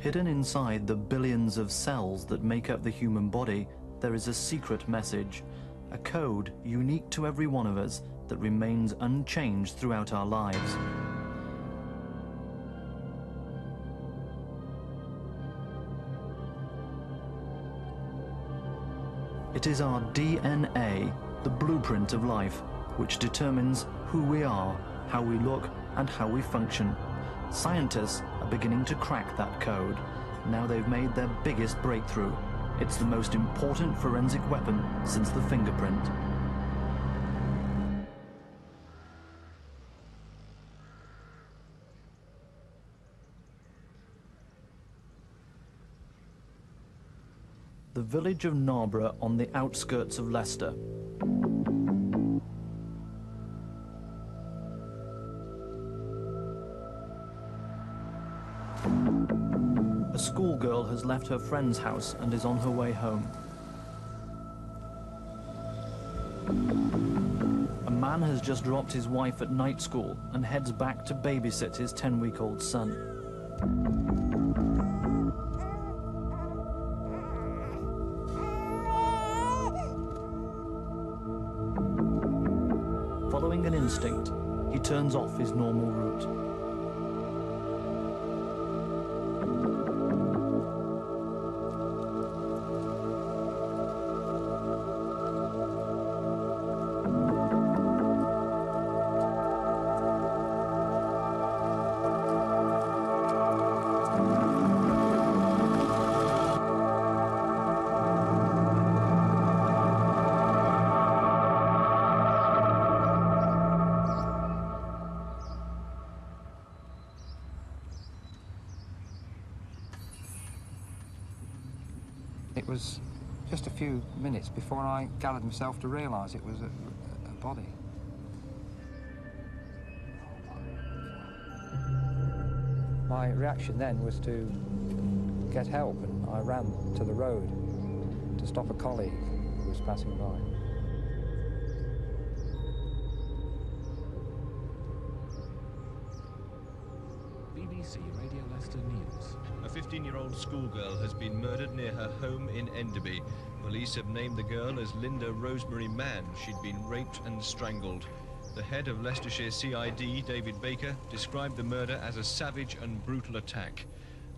Hidden inside the billions of cells that make up the human body, there is a secret message, a code unique to every one of us that remains unchanged throughout our lives. It is our DNA, the blueprint of life, which determines who we are, how we look, and how we function. Scientists are beginning to crack that code. Now they've made their biggest breakthrough. It's the most important forensic weapon since the fingerprint. The village of Narborough on the outskirts of Leicester. A schoolgirl has left her friend's house and is on her way home. A man has just dropped his wife at night school and heads back to babysit his 10-week-old son. Following an instinct, he turns off his normal route. It was just a few minutes before I gathered myself to realise it was a body. My reaction then was to get help, and I ran to the road to stop a colleague who was passing by. BBC Radio Leicester News. A 15-year-old schoolgirl has been murdered near her home in Enderby. Police have named the girl as Linda Rosemary Mann. She'd been raped and strangled. The head of Leicestershire CID, David Baker, described the murder as a savage and brutal attack.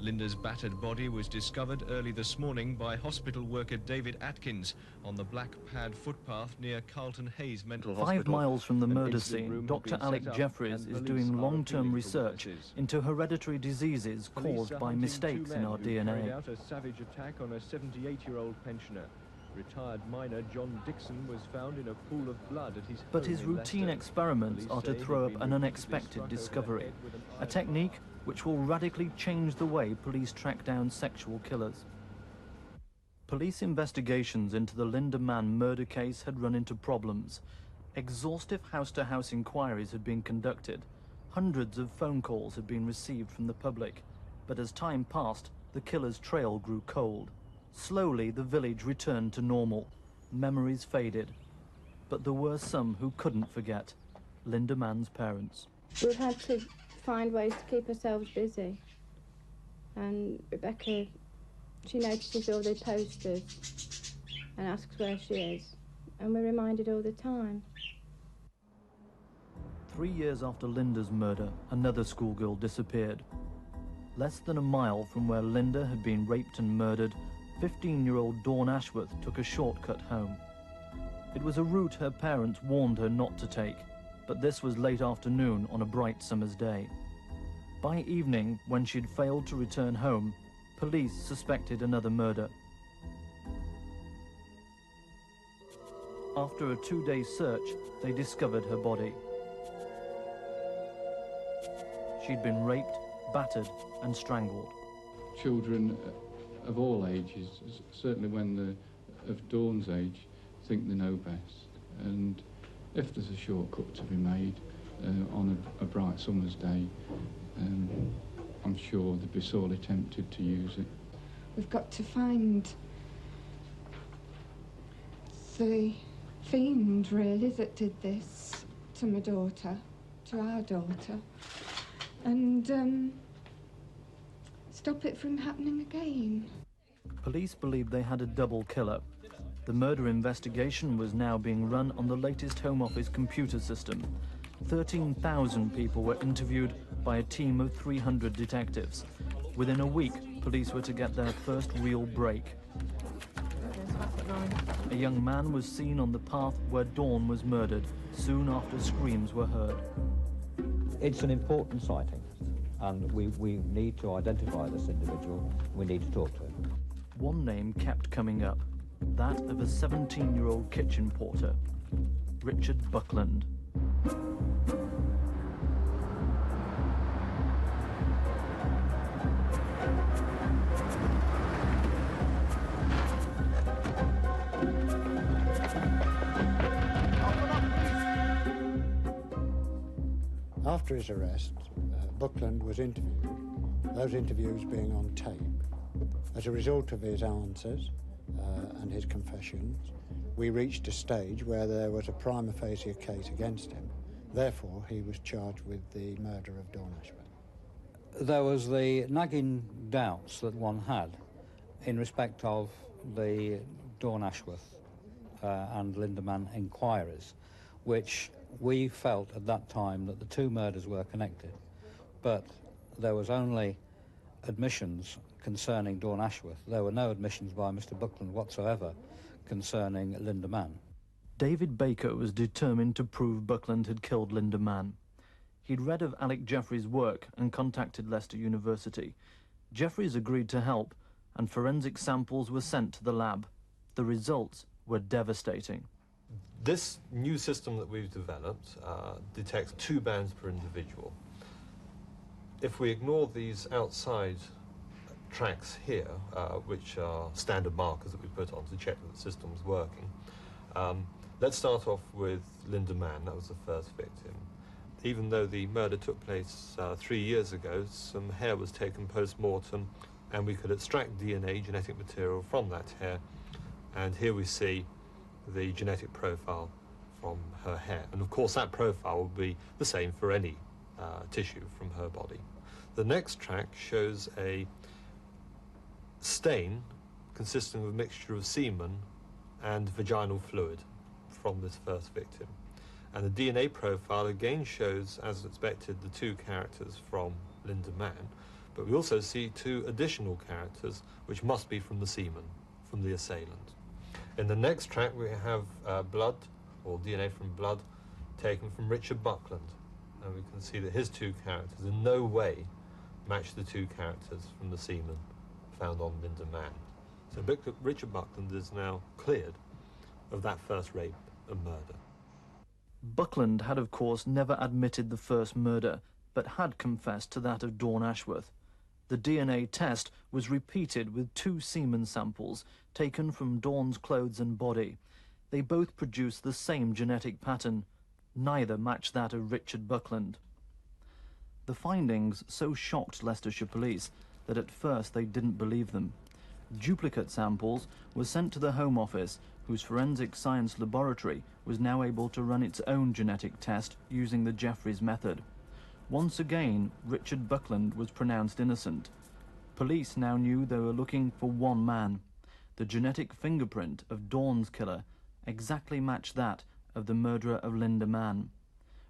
Linda's battered body was discovered early this morning by hospital worker David Atkins on the Black Pad footpath near Carlton Hayes Mental Hospital. 5 miles from the murder scene, Dr. Alec Jeffries is doing long-term research into hereditary diseases caused by mistakes in our DNA. Carried out a savage attack on a 78-year-old pensioner. Retired miner John Dixon was found in a pool of blood at his But home his in routine Leicester. experiments are to Police say throw he'd up been an repeatedly struck unexpected over the discovery, head with an a iron technique which will radically change the way police track down sexual killers. Police investigations into the Linda Mann murder case had run into problems. Exhaustive house-to-house inquiries had been conducted. Hundreds of phone calls had been received from the public. But as time passed, the killer's trail grew cold. Slowly, the village returned to normal. Memories faded. But there were some who couldn't forget. Linda Mann's parents. We've had to find ways to keep ourselves busy. And Rebecca, she notices all the posters and asks where she is. And we're reminded all the time. 3 years after Linda's murder, another schoolgirl disappeared. Less than a mile from where Linda had been raped and murdered, 15-year-old Dawn Ashworth took a shortcut home. It was a route her parents warned her not to take, but this was late afternoon on a bright summer's day. By evening, when she'd failed to return home, police suspected another murder. After a 2-day search, they discovered her body. She'd been raped, battered, and strangled. Children of all ages, certainly when they're of Dawn's age, think they know best. And if there's a shortcut to be made on a bright summer's day, I'm sure they'd be sorely tempted to use it. We've got to find the fiend, really, that did this to my daughter, to our daughter. And stop it from happening again. Police believed they had a double killer. The murder investigation was now being run on the latest Home Office computer system. 13,000 people were interviewed by a team of 300 detectives. Within a week, police were to get their first real break. A young man was seen on the path where Dawn was murdered, soon after screams were heard. It's an important sighting, and we need to identify this individual. We need to talk to him. One name kept coming up, that of a 17-year-old kitchen porter, Richard Buckland. After his arrest, Buckland was interviewed, those interviews being on tape. As a result of his answers and his confessions, we reached a stage where there was a prima facie case against him. Therefore, he was charged with the murder of Dawn Ashworth. There was the nagging doubts that one had in respect of the Dawn Ashworth and Linda Mann inquiries, which we felt at that time that the two murders were connected, but there was only admissions concerning Dawn Ashworth. There were no admissions by Mr. Buckland whatsoever concerning Linda Mann. David Baker was determined to prove Buckland had killed Linda Mann. He'd read of Alec Jeffreys' work and contacted Leicester University. Jeffreys agreed to help, and forensic samples were sent to the lab. The results were devastating. This new system that we've developed detects 2 bands per individual. If we ignore these outside tracks here, which are standard markers that we put on to check that the system's working, let's start off with Linda Mann. That was the first victim. Even though the murder took place 3 years ago, some hair was taken post-mortem, and we could extract DNA, genetic material, from that hair. And here we see the genetic profile from her hair. And of course that profile will be the same for any tissue from her body. The next track shows a stain consisting of a mixture of semen and vaginal fluid from this first victim. And the DNA profile again shows, as expected, the 2 characters from Linda Mann, but we also see 2 additional characters which must be from the semen, from the assailant. In the next track we have blood, or DNA from blood, taken from Richard Buckland, and we can see that his 2 characters in no way match the 2 characters from the semen found on Linda Mann. So Richard Buckland is now cleared of that first rape and murder. Buckland had, of course, never admitted the first murder, but had confessed to that of Dawn Ashworth. The DNA test was repeated with 2 semen samples taken from Dawn's clothes and body. They both produced the same genetic pattern. Neither matched that of Richard Buckland. The findings so shocked Leicestershire police that at first they didn't believe them. Duplicate samples were sent to the Home Office, whose forensic science laboratory was now able to run its own genetic test using the Jeffreys method. Once again, Richard Buckland was pronounced innocent. Police now knew they were looking for one man. The genetic fingerprint of Dawn's killer exactly matched that of the murderer of Linda Mann.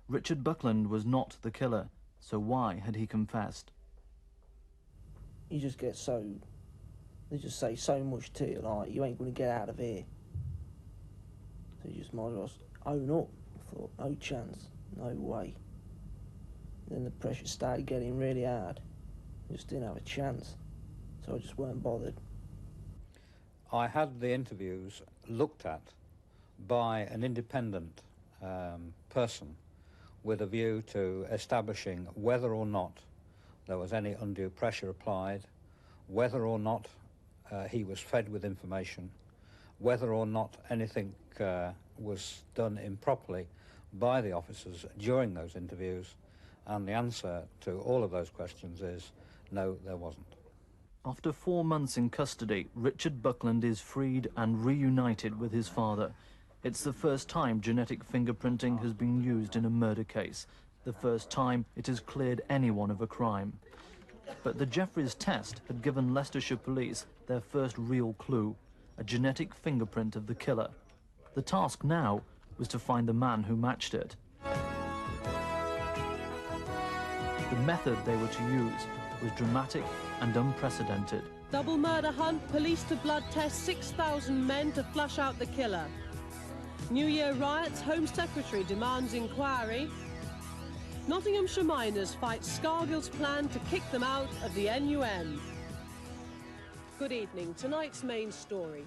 Richard Buckland was not the killer, so why had he confessed? You just get so... They just say so much to you, like, you ain't going to get out of here. So you just might as well own up. I thought, no chance, no way. Then the pressure started getting really hard. I just didn't have a chance, so I just weren't bothered. I had the interviews looked at by an independent person with a view to establishing whether or not there was any undue pressure applied, whether or not he was fed with information, whether or not anything was done improperly by the officers during those interviews, and the answer to all of those questions is no, there wasn't. After 4 months in custody, Richard Buckland is freed and reunited with his father. It's the first time genetic fingerprinting has been used in a murder case, the first time it has cleared anyone of a crime. But the Jeffries test had given Leicestershire police their first real clue, a genetic fingerprint of the killer. The task now was to find the man who matched it. The method they were to use was dramatic and unprecedented. Double murder hunt, police to blood test 6,000 men to flush out the killer. New Year riots, Home Secretary demands inquiry. Nottinghamshire miners fight Scargill's plan to kick them out of the NUM. Good evening. Tonight's main story.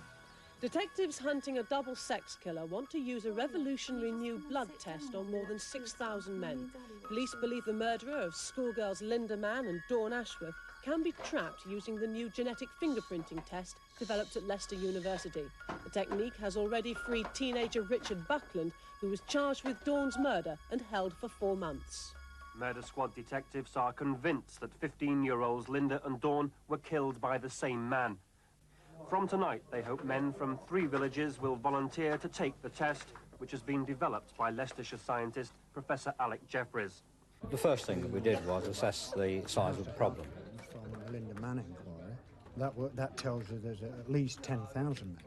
Detectives hunting a double sex killer want to use a revolutionary new blood test on more than 6,000 men. Police believe the murderer of schoolgirls Linda Mann and Dawn Ashworth can be trapped using the new genetic fingerprinting test developed at Leicester University. The technique has already freed teenager Richard Buckland, who was charged with Dawn's murder and held for 4 months. Murder squad detectives are convinced that 15-year-olds Linda and Dawn were killed by the same man. From tonight, they hope men from 3 villages will volunteer to take the test, which has been developed by Leicestershire scientist Professor Alec Jeffries. The first thing that we did was assess the size of the problem. From the Linda Mann inquiry, that tells you there's at least 10,000 men.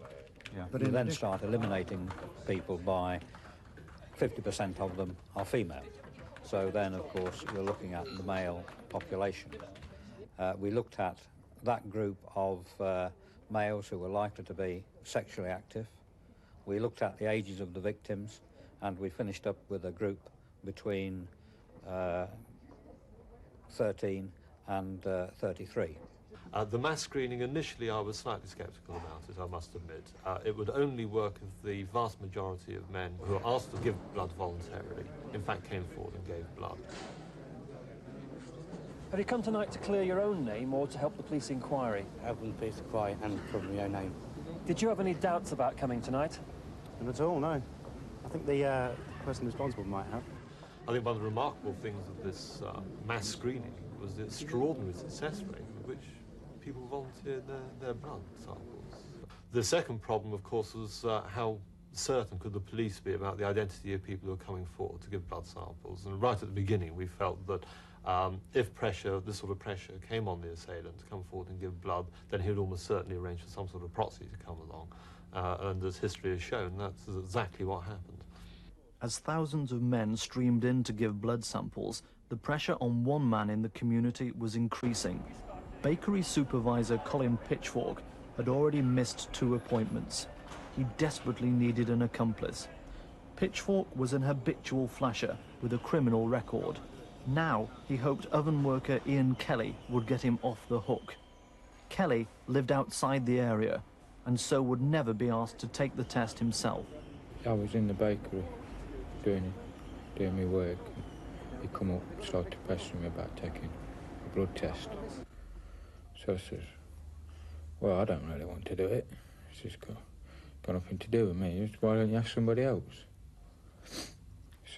Yeah. But we then start eliminating people by 50% of them are female. So then, of course, you're looking at the male population. We looked at that group of males who were likely to be sexually active. We looked at the ages of the victims, and we finished up with a group between 13 and 33. The mass screening, initially I was slightly sceptical about it, I must admit. It would only work if the vast majority of men who were asked to give blood voluntarily, in fact came forward and gave blood. Have you come tonight to clear your own name or to help the police inquiry? Helping the police inquiry and from my own name. Did you have any doubts about coming tonight? Not at all, no. I think the person responsible might have. I think one of the remarkable things of this mass screening was the extraordinary success rate with which people volunteered their blood samples. The second problem, of course, was how certain could the police be about the identity of people who are coming forward to give blood samples. And right at the beginning, we felt that if this sort of pressure came on the assailant to come forward and give blood, then he would almost certainly arrange for some sort of proxy to come along. And as history has shown, that's exactly what happened. As thousands of men streamed in to give blood samples, the pressure on one man in the community was increasing. Bakery supervisor Colin Pitchfork had already missed 2 appointments. He desperately needed an accomplice. Pitchfork was an habitual flasher with a criminal record. Now he hoped oven worker Ian Kelly would get him off the hook. Kelly lived outside the area and so would never be asked to take the test himself. I was in the bakery doing my work. He come up and started pestering me about taking a blood test. So I says, well, I don't really want to do it. It's just got nothing to do with me. Why don't you ask somebody else?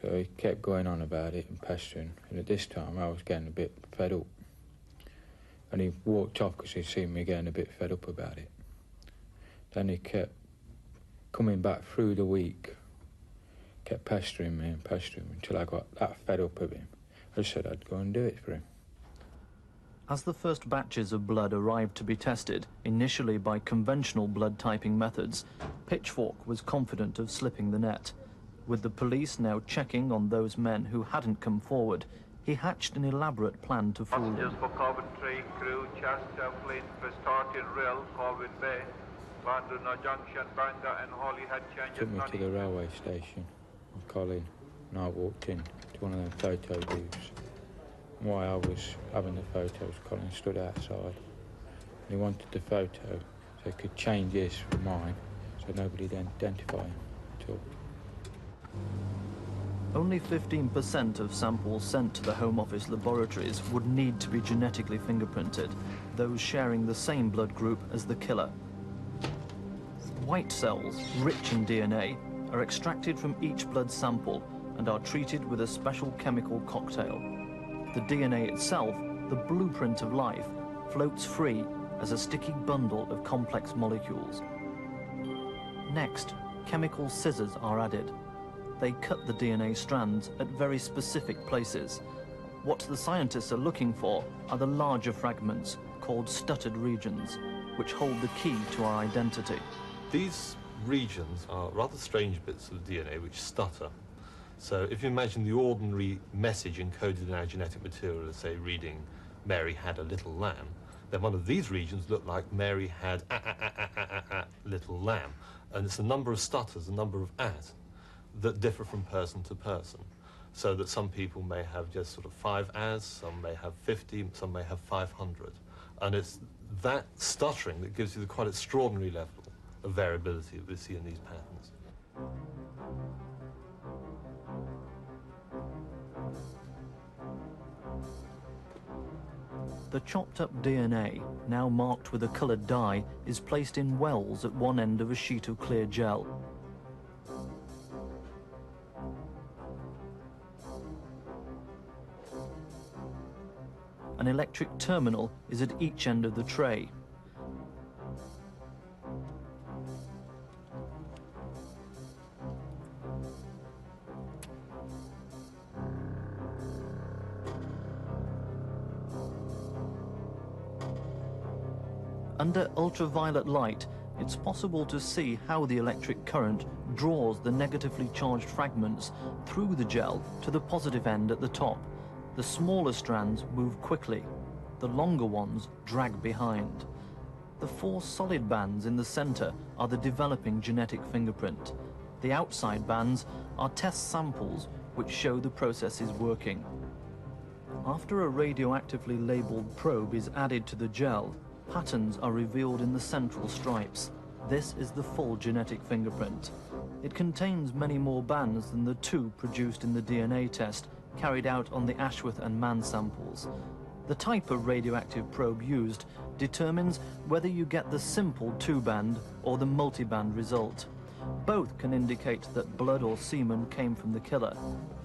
So he kept going on about it and pestering, and at this time I was getting a bit fed up. And he walked off because he'd seen me getting a bit fed up about it. Then he kept coming back through the week, kept pestering me until I got that fed up of him. I said I'd go and do it for him. As the first batches of blood arrived to be tested, initially by conventional blood typing methods, Pitchfork was confident of slipping the net. With the police now checking on those men who hadn't come forward, he hatched an elaborate plan to fool them. Passengers for Coventry, Crewe, Chester, Flint, Prestartin Rail, Colwyn Bay, Banduna Junction, Banda and Holyhead changes. Took me to the railway station with Colin, and I walked in to one of them photo booths. While I was having the photos, Colin stood outside, and he wanted the photo so he could change this for mine, so nobody'd identify him at all. Only 15% of samples sent to the Home Office laboratories would need to be genetically fingerprinted, those sharing the same blood group as the killer. White cells, rich in DNA, are extracted from each blood sample and are treated with a special chemical cocktail. The DNA itself, the blueprint of life, floats free as a sticky bundle of complex molecules. Next, chemical scissors are added. They cut the DNA strands at very specific places. What the scientists are looking for are the larger fragments, called stuttered regions, which hold the key to our identity. These regions are rather strange bits of DNA which stutter. So if you imagine the ordinary message encoded in our genetic material as, say, reading Mary had a little lamb, then one of these regions looked like Mary had little lamb. And it's a number of stutters, a number of that differ from person to person. So that some people may have just sort of 5 as, some may have 50, some may have 500. And it's that stuttering that gives you the quite extraordinary level of variability that we see in these patterns. The chopped up DNA, now marked with a coloured dye, is placed in wells at one end of a sheet of clear gel. An electric terminal is at each end of the tray. Under ultraviolet light, it's possible to see how the electric current draws the negatively charged fragments through the gel to the positive end at the top. The smaller strands move quickly. The longer ones drag behind. The 4 solid bands in the center are the developing genetic fingerprint. The outside bands are test samples which show the process is working. After a radioactively labeled probe is added to the gel, patterns are revealed in the central stripes. This is the full genetic fingerprint. It contains many more bands than the 2 produced in the DNA test carried out on the Ashworth and Mann samples. The type of radioactive probe used determines whether you get the simple 2-band or the multi-band result. Both can indicate that blood or semen came from the killer.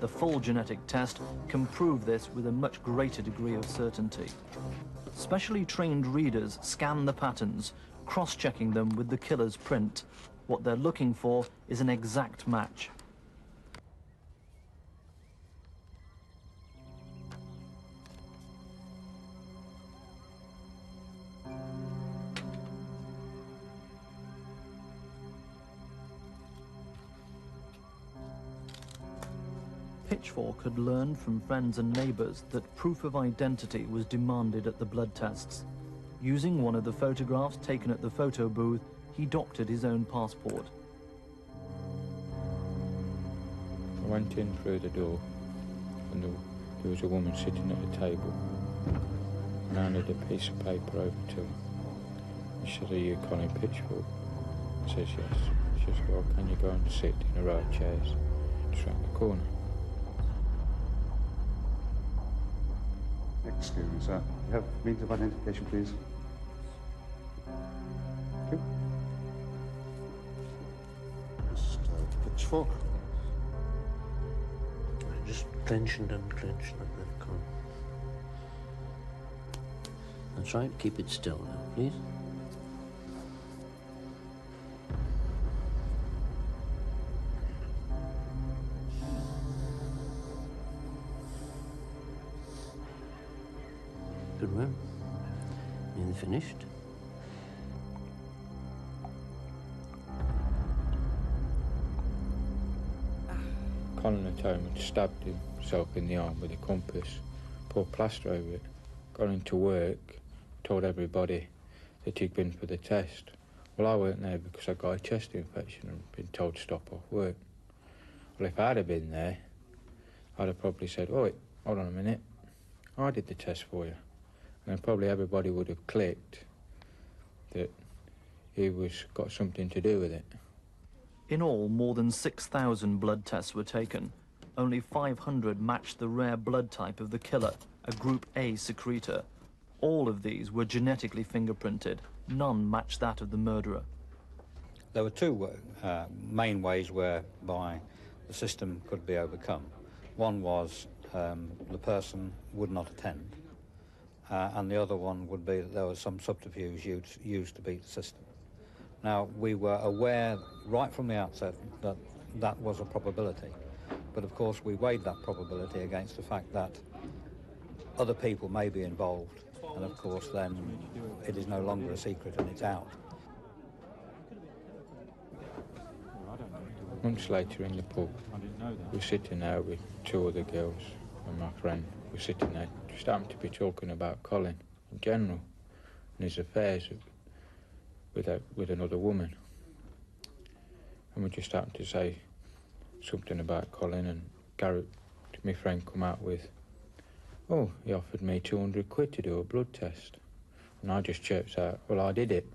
The full genetic test can prove this with a much greater degree of certainty. Specially trained readers scan the patterns, cross-checking them with the killer's print. What they're looking for is an exact match. Pitchfork had learned from friends and neighbours that proof of identity was demanded at the blood tests. Using one of the photographs taken at the photo booth, he doctored his own passport. I went in through the door and there was a woman sitting at a table, and I handed a piece of paper over to her. She said, "Are you Connie Pitchfork?" I says, "Yes." She says, "Well, can you go and sit in a row of chairs just round the corner?" Excuse me, sir. You have means of identification, please? Thank you. Mr. Pitchfork. Just clench and unclench and let it come. That's right, keep it still now, please. Good one. Nearly finished. Colin at home had stabbed himself in the arm with a compass, poured plaster over it, got into work, told everybody that he'd been for the test. Well, I weren't there because I got a chest infection and been told to stop off work. Well, if I'd have been there, I'd have probably said, "Oh, wait, hold on a minute, I did the test for you." And probably everybody would have clicked that he got something to do with it. In all, more than 6,000 blood tests were taken. Only 500 matched the rare blood type of the killer, a Group A secretor. All of these were genetically fingerprinted. None matched that of the murderer. There were 2 main ways whereby the system could be overcome. One was the person would not attend, and the other one would be that there was some subterfuge used to beat the system. Now, we were aware right from the outset that that was a probability, but of course we weighed that probability against the fact that other people may be involved, and of course then it is no longer a secret and it's out. Months later in the pub, we're sitting there with two other girls and my friend. We're sitting there, just happened to be talking about Colin in general and his affairs with another woman. And we just happened to say something about Colin, and Garrett, my friend, come out with, "Oh, he offered me 200 quid to do a blood test." And I just chirped out, "Well, I did it."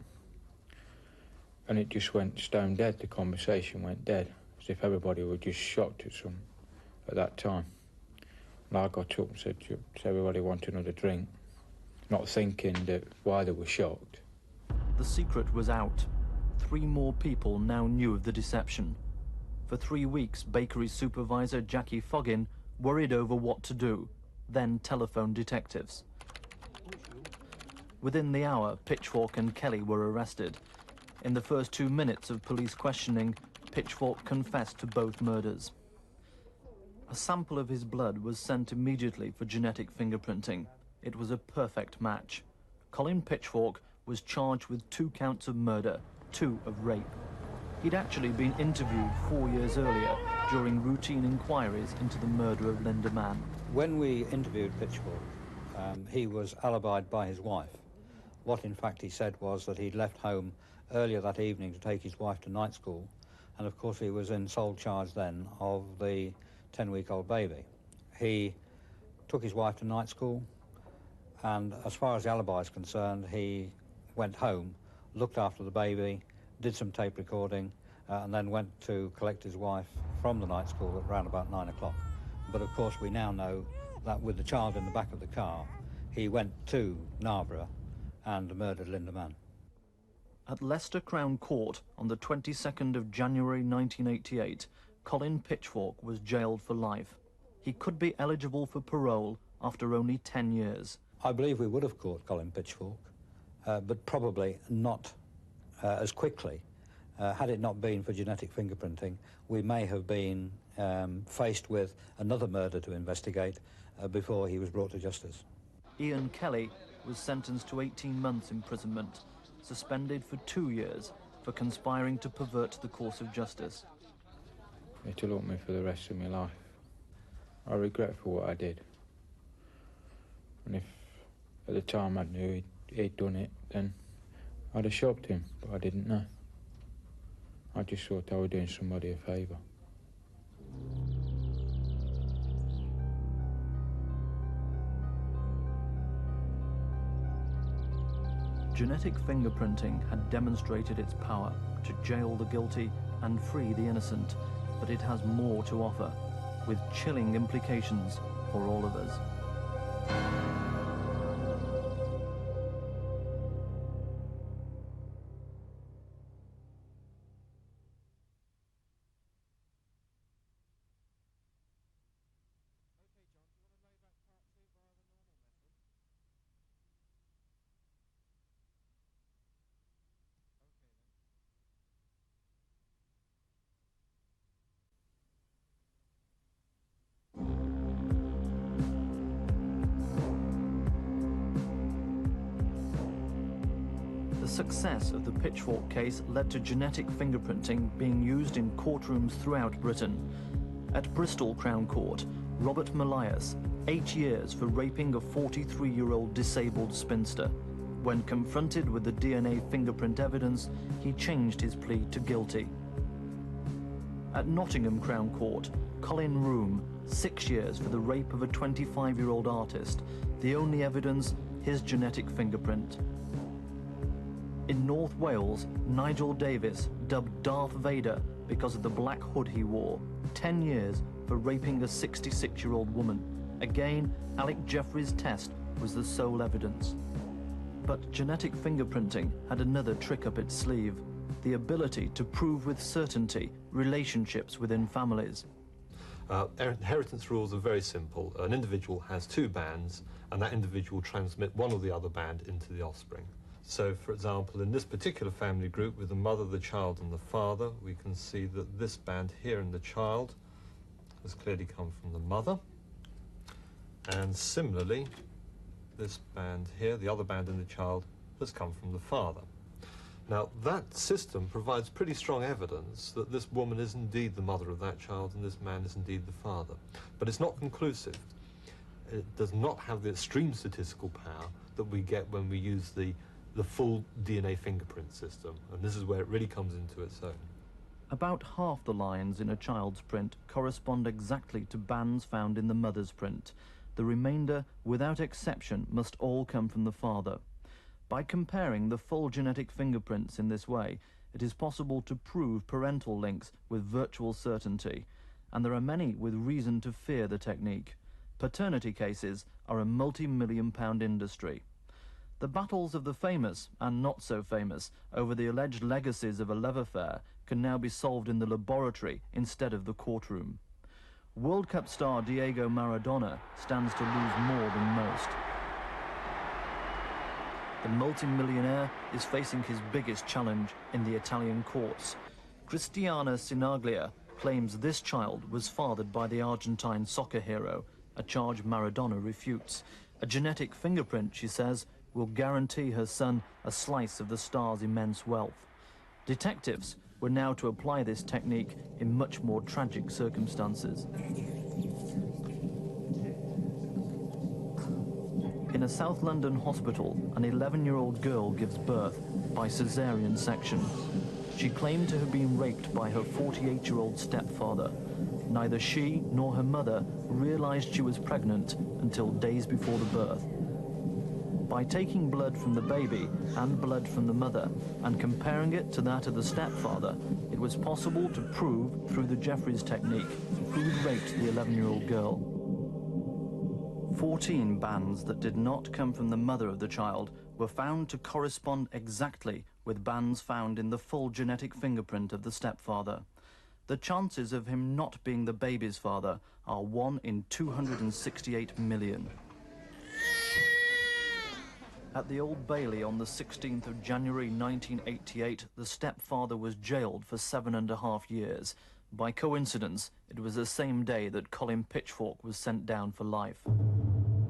And it just went stone dead. The conversation went dead, as if everybody were just shocked at that time. And I got up and said, "Does everybody want another drink?" Not thinking that why they were shocked. The secret was out. 3 more people now knew of the deception. For 3 weeks, bakery supervisor Jackie Foggin worried over what to do, then telephoned detectives. Within the hour, Pitchfork and Kelly were arrested. In the first 2 minutes of police questioning, Pitchfork confessed to both murders. A sample of his blood was sent immediately for genetic fingerprinting. It was a perfect match. Colin Pitchfork was charged with 2 counts of murder, 2 of rape. He'd actually been interviewed 4 years earlier during routine inquiries into the murder of Linda Mann. When we interviewed Pitchfork, he was alibied by his wife. What in fact he said was that he'd left home earlier that evening to take his wife to night school, and of course he was in sole charge then of the 10-week-old baby. He took his wife to night school, and as far as the alibi is concerned, he went home, looked after the baby, did some tape recording, and then went to collect his wife from the night school at around about 9 o'clock. But of course we now know that with the child in the back of the car, he went to Narborough and murdered Linda Mann. At Leicester Crown Court on the 22nd of January 1988, Colin Pitchfork was jailed for life. He could be eligible for parole after only 10 years. I believe we would have caught Colin Pitchfork, but probably not as quickly. Had it not been for genetic fingerprinting, we may have been faced with another murder to investigate before he was brought to justice. Ian Kelly was sentenced to 18 months imprisonment, suspended for 2 years for conspiring to pervert the course of justice. It'll haunt me for the rest of my life. I regret for what I did. And if at the time I knew he'd done it, then I'd have shocked him, but I didn't know. I just thought I was doing somebody a favour. Genetic fingerprinting had demonstrated its power to jail the guilty and free the innocent, but it has more to offer, with chilling implications for all of us. The success of the Pitchfork case led to genetic fingerprinting being used in courtrooms throughout Britain. At Bristol Crown Court, Robert Malias, 8 years for raping a 43-year-old disabled spinster. When confronted with the DNA fingerprint evidence, he changed his plea to guilty. At Nottingham Crown Court, Colin Room, 6 years for the rape of a 25-year-old artist. The only evidence, his genetic fingerprint. In North Wales, Nigel Davis, dubbed Darth Vader because of the black hood he wore, 10 years for raping a 66-year-old woman. Again, Alec Jeffrey's test was the sole evidence. But genetic fingerprinting had another trick up its sleeve, the ability to prove with certainty relationships within families. Inheritance rules are very simple. An individual has 2 bands, and that individual transmit one or the other band into the offspring. So, for example, in this particular family group with the mother, the child and the father, we can see that this band here in the child has clearly come from the mother. And similarly, this band here, the other band in the child, has come from the father. Now, that system provides pretty strong evidence that this woman is indeed the mother of that child and this man is indeed the father. But it's not conclusive. It does not have the extreme statistical power that we get when we use the full DNA fingerprint system. And this is where it really comes into its own. About half the lines in a child's print correspond exactly to bands found in the mother's print. The remainder, without exception, must all come from the father. By comparing the full genetic fingerprints in this way, it is possible to prove parental links with virtual certainty, and there are many with reason to fear the technique. Paternity cases are a multi-million-pound industry. The battles of the famous and not so famous over the alleged legacies of a love affair can now be solved in the laboratory instead of the courtroom. World Cup star Diego Maradona stands to lose more than most. The multi-millionaire is facing his biggest challenge in the Italian courts. Cristiana Sinaglia claims this child was fathered by the Argentine soccer hero, a charge Maradona refutes. A genetic fingerprint, she says, will guarantee her son a slice of the star's immense wealth. Detectives were now to apply this technique in much more tragic circumstances. In a South London hospital, an 11-year-old girl gives birth by caesarean section. She claimed to have been raped by her 48-year-old stepfather. Neither she nor her mother realized she was pregnant until days before the birth. By taking blood from the baby and blood from the mother and comparing it to that of the stepfather, it was possible to prove, through the Jeffries technique, who'd raped the 11-year-old girl. 14 bands that did not come from the mother of the child were found to correspond exactly with bands found in the full genetic fingerprint of the stepfather. The chances of him not being the baby's father are 1 in 268 million. At the Old Bailey on the 16th of January 1988, the stepfather was jailed for 7.5 years. By coincidence, it was the same day that Colin Pitchfork was sent down for life.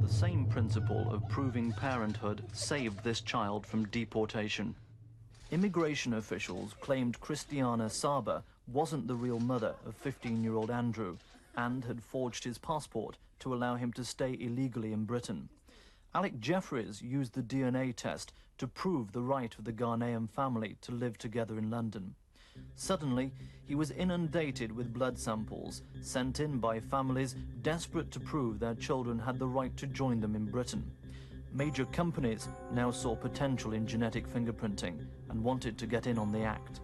The same principle of proving parenthood saved this child from deportation. Immigration officials claimed Christiana Saba wasn't the real mother of 15-year-old Andrew and had forged his passport to allow him to stay illegally in Britain. Alec Jeffries used the DNA test to prove the right of the Ghanaian family to live together in London. Suddenly, he was inundated with blood samples sent in by families desperate to prove their children had the right to join them in Britain. Major companies now saw potential in genetic fingerprinting and wanted to get in on the act.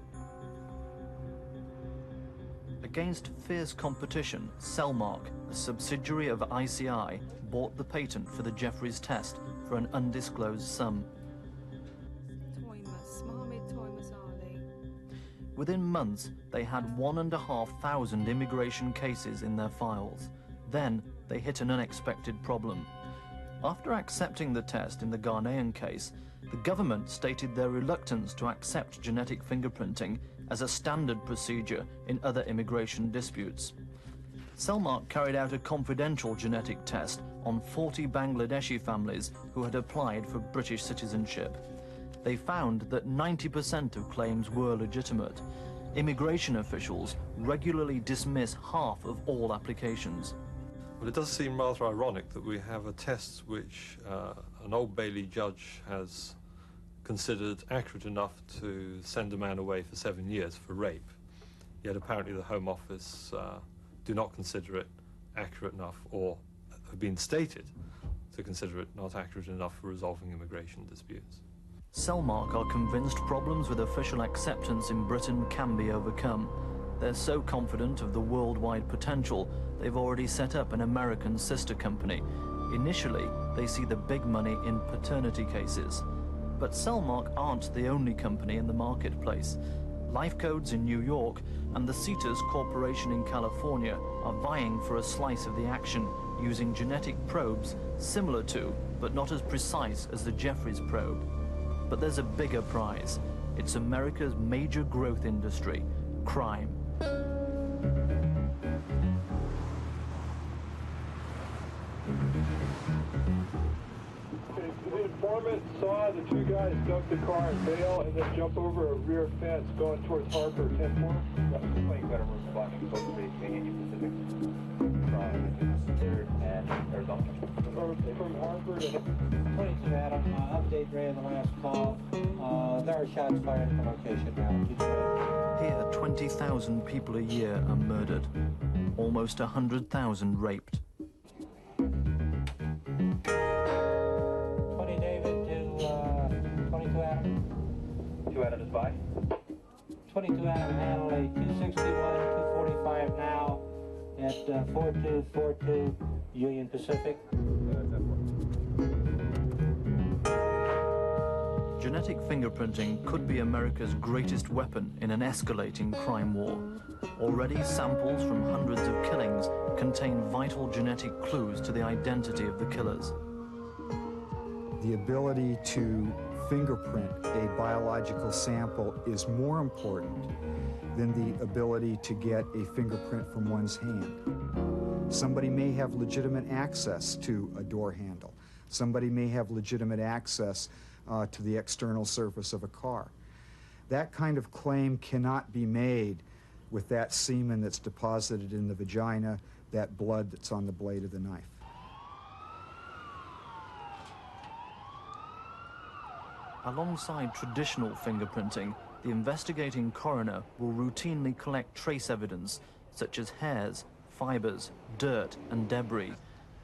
Against fierce competition, Cellmark, a subsidiary of ICI, bought the patent for the Jeffries test for an undisclosed sum. Within months, they had 1,500 immigration cases in their files. Then they hit an unexpected problem. After accepting the test in the Ghanaian case, the government stated their reluctance to accept genetic fingerprinting as a standard procedure in other immigration disputes. Cellmark carried out a confidential genetic test on 40 Bangladeshi families who had applied for British citizenship. They found that 90% of claims were legitimate. Immigration officials regularly dismiss half of all applications. Well, it does seem rather ironic that we have a test which an Old Bailey judge has considered accurate enough to send a man away for 7 years for rape, yet apparently the Home Office do not consider it accurate enough, or have been stated to consider it not accurate enough for resolving immigration disputes. Cellmark are convinced problems with official acceptance in Britain can be overcome. They're so confident of the worldwide potential, they've already set up an American sister company. Initially, they see the big money in paternity cases. But Cellmark aren't the only company in the marketplace. Life Codes in New York and the CETAS Corporation in California are vying for a slice of the action using genetic probes similar to, but not as precise as the Jeffries probe. But there's a bigger prize. It's America's major growth industry, crime. The informant saw the two guys duck the car and bail and then jump over a rear fence going towards Harper 10-4. That was the plane cutter responding close to the Union Pacific from 3rd and Arizona. From Harper to 22 Adam, update Ray on the last call. There are shots fired at the location now. Here, 20,000 people a year are murdered. Almost 100,000 raped. 20 David to 22 Adam. 2 Adam to spy. 22 Adam, handle a 261, 245 now at 4242 Union Pacific. Genetic fingerprinting could be America's greatest weapon in an escalating crime war. Already, samples from hundreds of killings contain vital genetic clues to the identity of the killers. The ability to fingerprint a biological sample is more important than the ability to get a fingerprint from one's hand. Somebody may have legitimate access to a door handle. Somebody may have legitimate access to the external surface of a car. That kind of claim cannot be made with that semen that's deposited in the vagina, that blood that's on the blade of the knife. Alongside traditional fingerprinting, the investigating coroner will routinely collect trace evidence such as hairs, fibers, dirt and debris,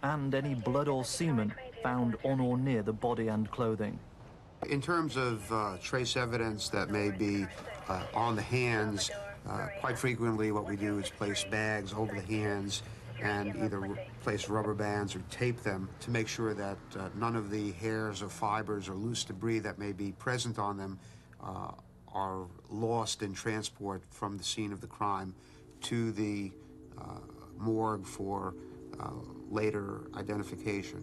and any blood or semen found on or near the body and clothing. In terms of trace evidence that may be on the hands, quite frequently what we do is place bags over the hands and either place rubber bands or tape them to make sure that none of the hairs or fibers or loose debris that may be present on them are lost in transport from the scene of the crime to the morgue for later identification.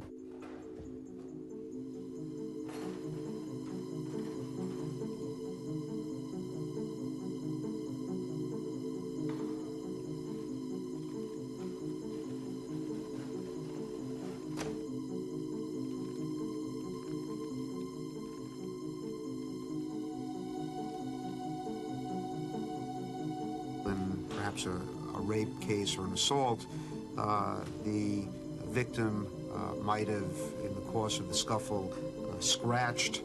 Perhaps a rape case or an assault, the victim might have, in the course of the scuffle, scratched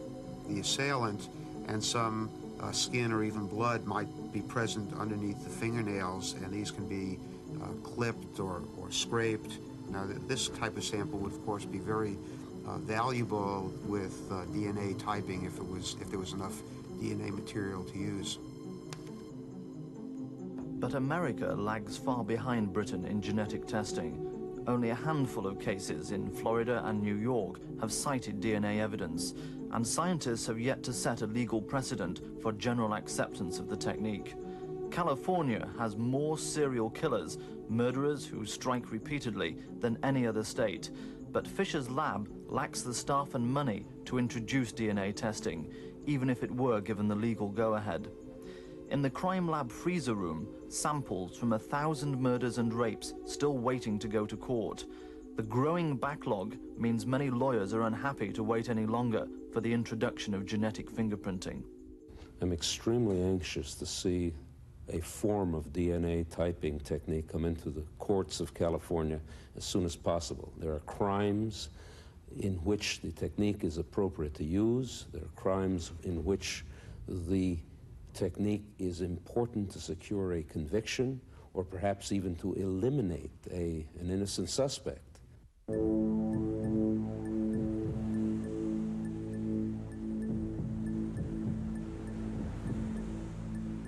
the assailant, and some skin or even blood might be present underneath the fingernails, and these can be clipped or scraped. Now, this type of sample would, of course, be very valuable with DNA typing if there was enough DNA material to use. But America lags far behind Britain in genetic testing. Only a handful of cases in Florida and New York have cited DNA evidence, and scientists have yet to set a legal precedent for general acceptance of the technique. California has more serial killers, murderers who strike repeatedly, than any other state. But Fisher's lab lacks the staff and money to introduce DNA testing, even if it were given the legal go-ahead. In the crime lab freezer room, samples from 1,000 murders and rapes still waiting to go to court. The growing backlog means many lawyers are unhappy to wait any longer for the introduction of genetic fingerprinting. I'm extremely anxious to see a form of DNA typing technique come into the courts of California as soon as possible. There are crimes in which the technique is appropriate to use. There are crimes in which the technique is important to secure a conviction or perhaps even to eliminate an innocent suspect.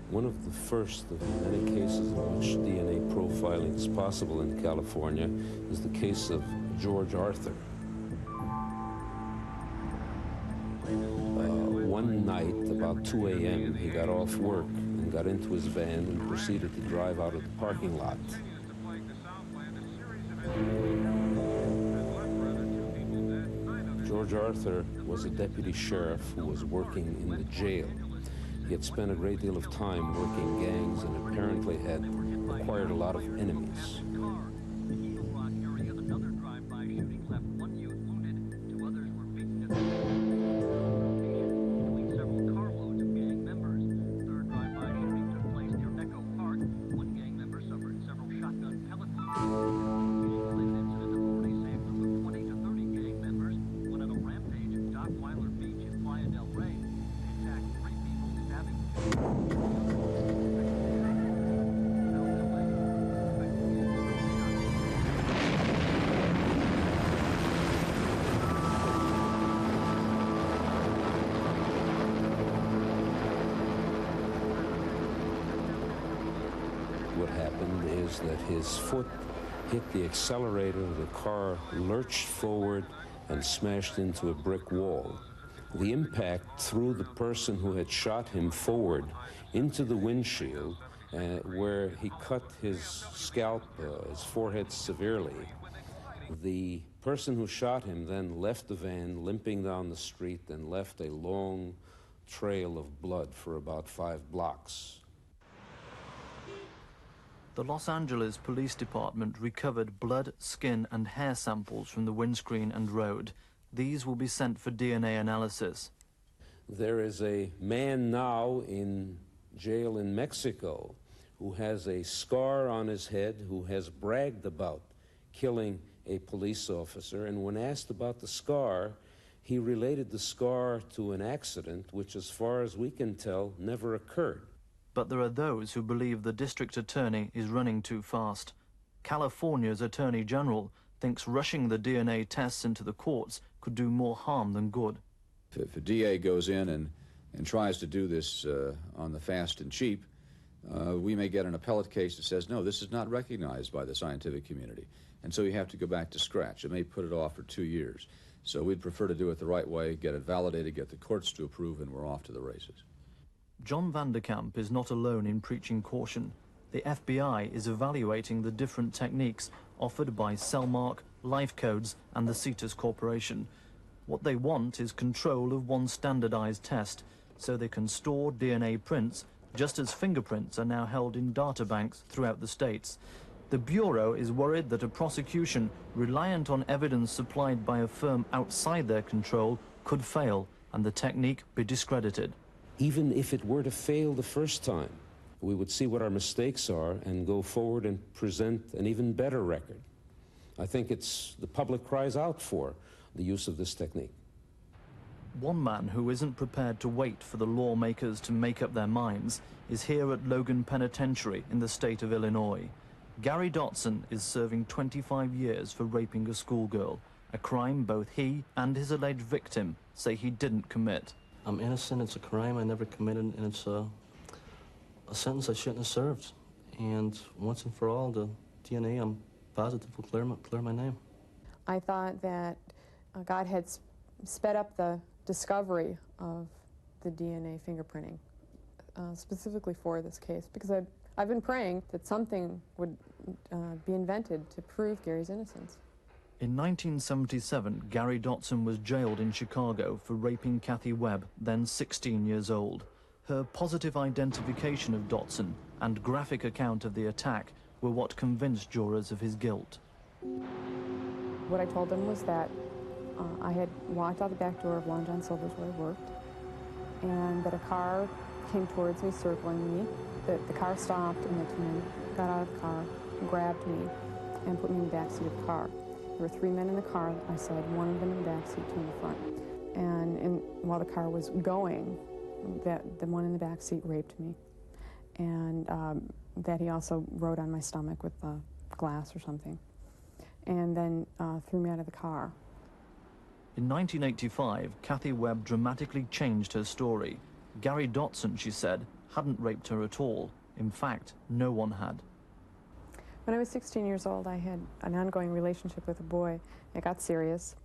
One of the first of many cases in which DNA profiling is possible in California is the case of George Arthur. One night, about 2 a.m., he got off work and got into his van and proceeded to drive out of the parking lot. George Arthur was a deputy sheriff who was working in the jail. He had spent a great deal of time working gangs and apparently had acquired a lot of enemies. what happened is that his foot hit the accelerator, the car lurched forward and smashed into a brick wall. The impact threw the person who had shot him forward into the windshield, where he cut his scalp, his forehead severely. The person who shot him then left the van limping down the street and left a long trail of blood for about 5 blocks. The Los Angeles Police Department recovered blood, skin and hair samples from the windscreen and road. These will be sent for DNA analysis. There is a man now in jail in Mexico who has a scar on his head, who has bragged about killing a police officer, and when asked about the scar, he related the scar to an accident which, as far as we can tell, never occurred. But there are those who believe the district attorney is running too fast. California's Attorney General thinks rushing the DNA tests into the courts could do more harm than good. If a DA goes in and tries to do this on the fast and cheap, we may get an appellate case that says, no, this is not recognized by the scientific community. And so you have to go back to scratch. It may put it off for 2 years. So we'd prefer to do it the right way, get it validated, get the courts to approve, and we're off to the races. John Vanderkamp is not alone in preaching caution. The FBI is evaluating the different techniques offered by Cellmark, Life Codes, and the CETUS Corporation. What they want is control of one standardized test, so they can store DNA prints, just as fingerprints are now held in databanks throughout the states. The Bureau is worried that a prosecution reliant on evidence supplied by a firm outside their control could fail and the technique be discredited. Even if it were to fail the first time, we would see what our mistakes are and go forward and present an even better record. I think the public cries out for the use of this technique. One man who isn't prepared to wait for the lawmakers to make up their minds is here at Logan Penitentiary in the state of Illinois. Gary Dotson is serving 25 years for raping a schoolgirl, a crime both he and his alleged victim say he didn't commit. I'm innocent, it's a crime I never committed, and it's a sentence I shouldn't have served. And once and for all, the DNA, I'm positive, will clear my name. I thought that God had sped up the discovery of the DNA fingerprinting, specifically for this case, because I've been praying that something would be invented to prove Gary's innocence. In 1977, Gary Dotson was jailed in Chicago for raping Kathy Webb, then 16 years old. Her positive identification of Dotson and graphic account of the attack were what convinced jurors of his guilt. What I told them was that I had walked out the back door of Long John Silver's where I worked, and that a car came towards me, circling me, that the car stopped, and the two men got out of the car, grabbed me, and put me in the back seat of the car. There were 3 men in the car, I said, one of them in the back seat, 2 in the front. And while the car was going, the one in the back seat raped me. And that he also rode on my stomach with glass or something. And then threw me out of the car. In 1985, Kathy Webb dramatically changed her story. Gary Dotson, she said, hadn't raped her at all. In fact, no one had. When I was 16 years old, I had an ongoing relationship with a boy. It got serious,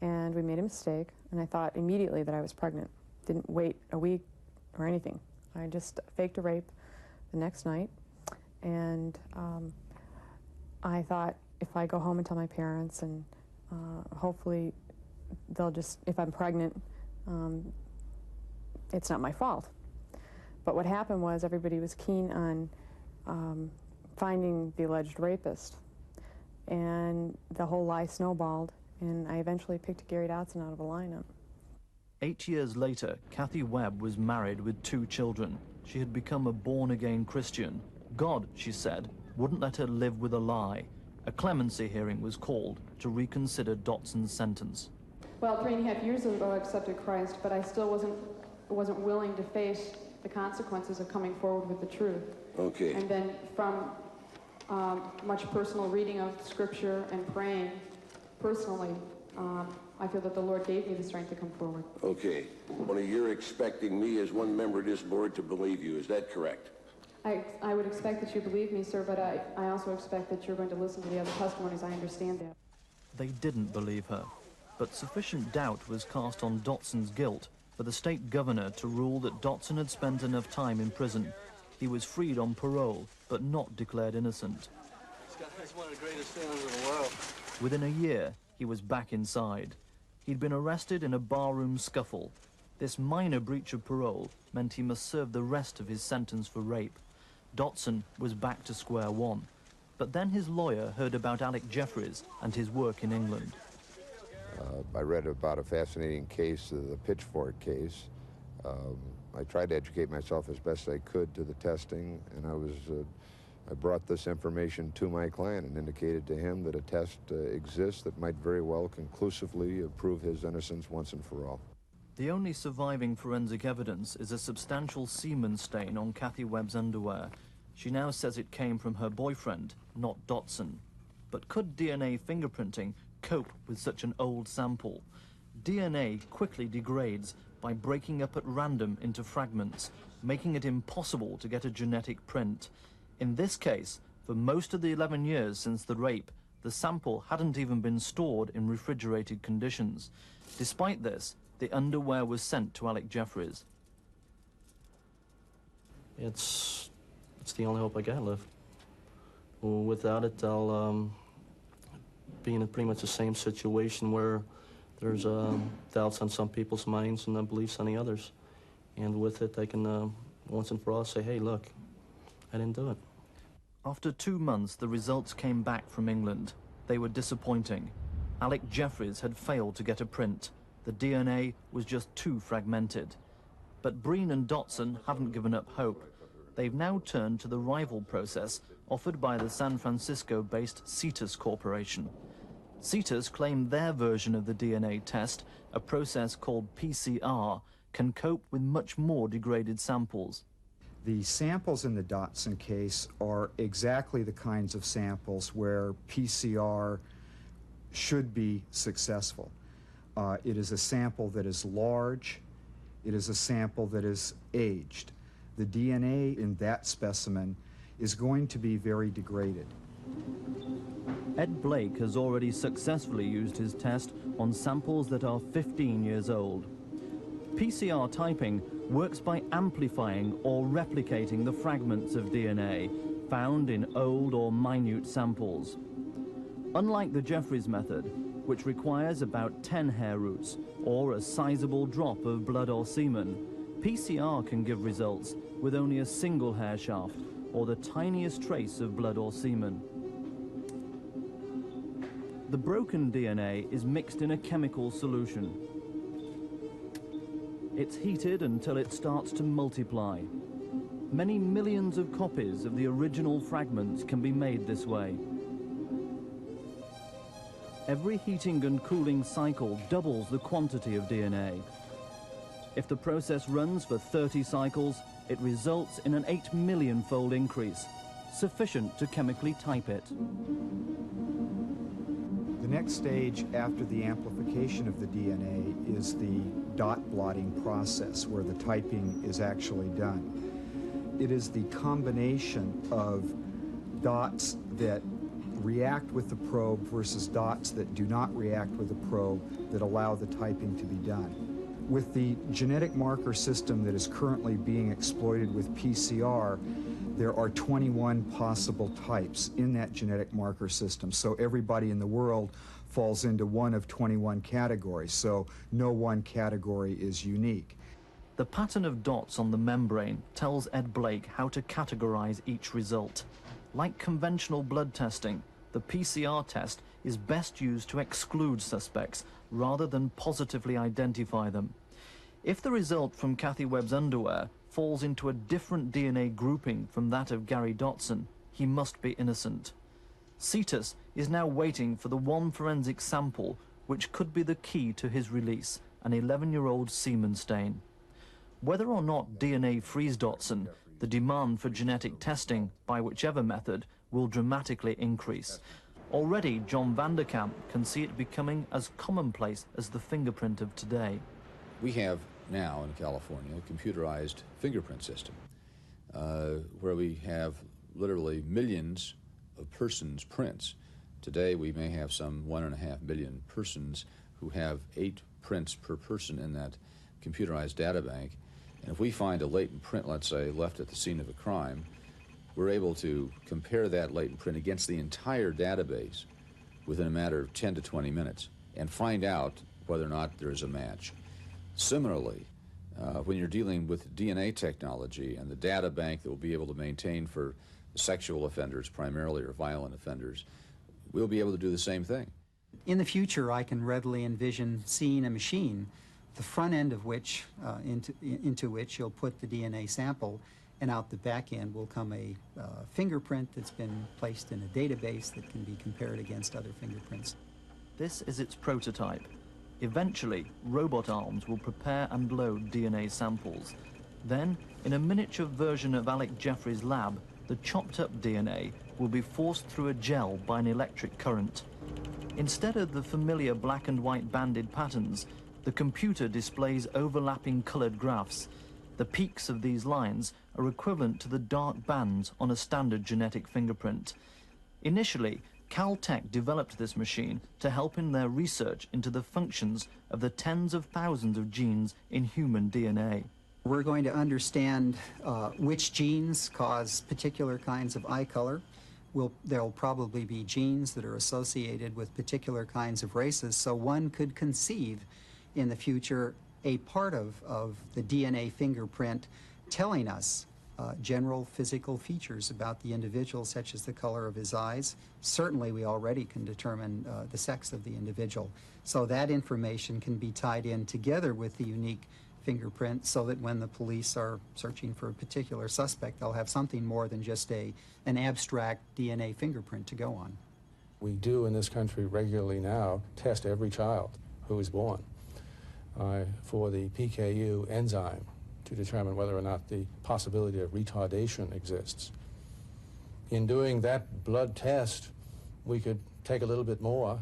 and we made a mistake, and I thought immediately that I was pregnant. Didn't wait a week or anything. I just faked a rape the next night, and I thought if I go home and tell my parents, and hopefully they'll just, if I'm pregnant, it's not my fault. But what happened was everybody was keen on finding the alleged rapist, and the whole lie snowballed, and I eventually picked Gary Dotson out of a lineup. 8 years later, Kathy Webb was married with 2 children. She had become a born-again Christian. God, she said, wouldn't let her live with a lie. A clemency hearing was called to reconsider Dotson's sentence. Well, 3.5 years ago I accepted Christ, but I still wasn't willing to face the consequences of coming forward with the truth. Okay. And then from much personal reading of Scripture and praying personally, I feel that the Lord gave me the strength to come forward. Okay. Well, you're expecting me as one member of this board to believe you. Is that correct? I would expect that you believe me, sir, but I also expect that you're going to listen to the other testimonies. I understand that. They didn't believe her, but sufficient doubt was cast on Dotson's guilt for the state governor to rule that Dotson had spent enough time in prison. He was freed on parole, but not declared innocent. It's one of the greatest feelings in the world. Within a year, he was back inside. He'd been arrested in a barroom scuffle. This minor breach of parole meant he must serve the rest of his sentence for rape. Dotson was back to square one. But then his lawyer heard about Alec Jeffries and his work in England. I read about a fascinating case, the Pitchfork case. I tried to educate myself as best I could to the testing, and I brought this information to my client and indicated to him that a test exists that might very well conclusively prove his innocence once and for all. The only surviving forensic evidence is a substantial semen stain on Kathy Webb's underwear. She now says it came from her boyfriend, not Dotson. But could DNA fingerprinting cope with such an old sample? DNA quickly degrades by breaking up at random into fragments, making it impossible to get a genetic print. In this case, for most of the 11 years since the rape, the sample hadn't even been stored in refrigerated conditions. Despite this, the underwear was sent to Alec Jeffries. It's the only hope I got left. Without it, I'll be in pretty much the same situation where there's doubts on some people's minds and beliefs on the others. And with it, I can once and for all say, hey, look, I didn't do it. After 2 months, the results came back from England. They were disappointing. Alec Jeffries had failed to get a print. The DNA was just too fragmented. But Breen and Dotson haven't given up hope. They've now turned to the rival process offered by the San Francisco-based Cetus Corporation. Cetus claim their version of the DNA test, a process called PCR, can cope with much more degraded samples. The samples in the Dotson case are exactly the kinds of samples where PCR should be successful. It is a sample that is large. It is a sample that is aged. The DNA in that specimen is going to be very degraded. Ed Blake has already successfully used his test on samples that are 15 years old. PCR typing works by amplifying or replicating the fragments of DNA found in old or minute samples. Unlike the Jeffries method, which requires about 10 hair roots or a sizable drop of blood or semen, PCR can give results with only a single hair shaft or the tiniest trace of blood or semen. The broken DNA is mixed in a chemical solution. It's heated until it starts to multiply. Many millions of copies of the original fragments can be made this way. Every heating and cooling cycle doubles the quantity of DNA. If the process runs for 30 cycles, it results in an 8 million-fold increase, sufficient to chemically type it. The next stage after the amplification of the DNA is the dot blotting process, where the typing is actually done. It is the combination of dots that react with the probe versus dots that do not react with the probe that allow the typing to be done. With the genetic marker system that is currently being exploited with PCR, there are 21 possible types in that genetic marker system. So everybody in the world falls into one of 21 categories, so no one category is unique. The pattern of dots on the membrane tells Ed Blake how to categorize each result. Like conventional blood testing, the PCR test is best used to exclude suspects rather than positively identify them. If the result from Kathy Webb's underwear falls into a different DNA grouping from that of Gary Dotson, he must be innocent. Cetus is now waiting for the one forensic sample which could be the key to his release, an 11-year-old semen stain. Whether or not DNA frees Dotson, the demand for genetic testing, by whichever method, will dramatically increase. Already, John Vanderkamp can see it becoming as commonplace as the fingerprint of today. We have now in California a computerized fingerprint system. where we have literally millions of persons' prints. Today we may have some 1.5 million persons who have 8 prints per person in that computerized data bank. And if we find a latent print, let's say, left at the scene of a crime, we're able to compare that latent print against the entire database within a matter of 10 to 20 minutes and find out whether or not there is a match. Similarly, when you're dealing with DNA technology and the data bank that we'll be able to maintain for sexual offenders primarily, or violent offenders, we'll be able to do the same thing. In the future, I can readily envision seeing a machine, the front end of which, into which you'll put the DNA sample, and out the back end will come a fingerprint that's been placed in a database that can be compared against other fingerprints. This is its prototype. Eventually, robot arms will prepare and load DNA samples. Then, in a miniature version of Alec Jeffrey's lab, the chopped-up DNA will be forced through a gel by an electric current. Instead of the familiar black and white banded patterns, the computer displays overlapping colored graphs. The peaks of these lines are equivalent to the dark bands on a standard genetic fingerprint. Initially, Caltech developed this machine to help in their research into the functions of the tens of thousands of genes in human DNA. We're going to understand which genes cause particular kinds of eye color. There'll probably be genes that are associated with particular kinds of races, so one could conceive in the future a part of the DNA fingerprint telling us general physical features about the individual, such as the color of his eyes. Certainly we already can determine the sex of the individual. So that information can be tied in together with the unique fingerprint so that when the police are searching for a particular suspect, they'll have something more than just an abstract DNA fingerprint to go on. We do in this country regularly now test every child who is born for the PKU enzyme to determine whether or not the possibility of retardation exists. In doing that blood test, we could take a little bit more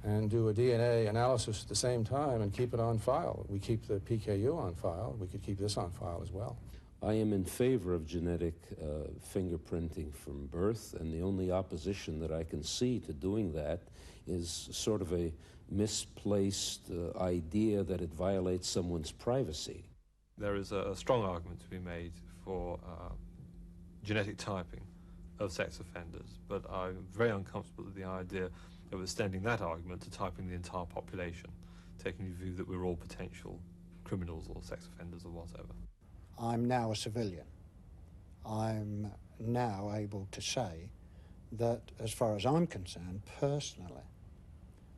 and do a DNA analysis at the same time and keep it on file. We keep the PKU on file. We could keep this on file as well. I am in favor of genetic fingerprinting from birth, and the only opposition that I can see to doing that is sort of a misplaced idea that it violates someone's privacy. There is a strong argument to be made for genetic typing of sex offenders, but I'm very uncomfortable with the idea of extending that argument to typing the entire population, taking the view that we're all potential criminals or sex offenders or whatever. I'm now a civilian. I'm now able to say that, as far as I'm concerned, personally,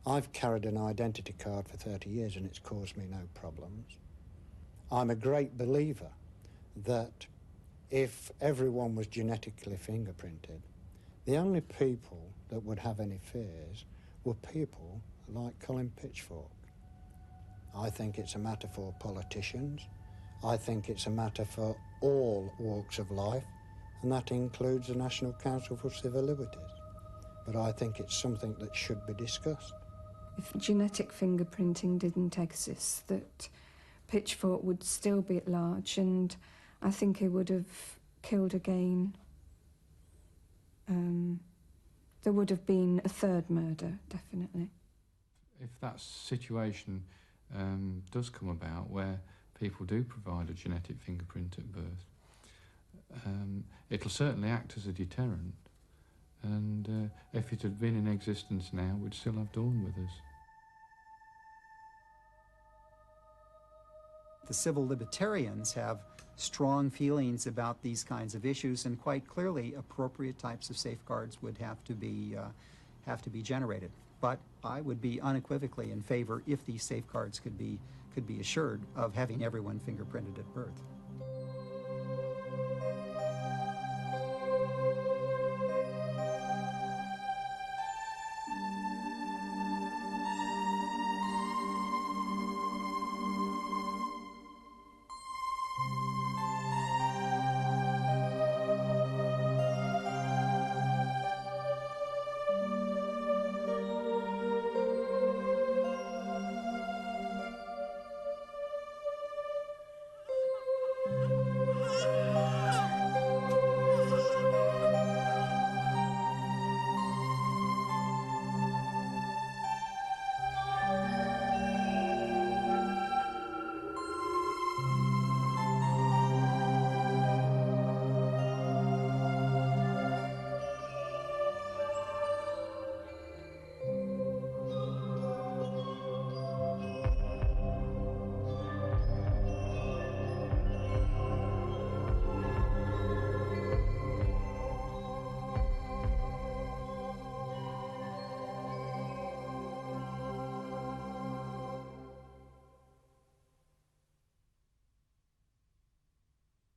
I've carried an identity card for 30 years and it's caused me no problems. I'm a great believer that if everyone was genetically fingerprinted, the only people that would have any fears were people like Colin Pitchfork. I think it's a matter for politicians. I think it's a matter for all walks of life, and that includes the National Council for Civil Liberties. But I think it's something that should be discussed. If genetic fingerprinting didn't exist, that Pitchfork would still be at large, and I think he would have killed again. There would have been a third murder, definitely. If that situation does come about where people do provide a genetic fingerprint at birth, it'll certainly act as a deterrent. And if it had been in existence now, we'd still have Dawn with us. The civil libertarians have strong feelings about these kinds of issues, and quite clearly appropriate types of safeguards would have to be generated. But I would be unequivocally in favor, if these safeguards could be assured, of having everyone fingerprinted at birth.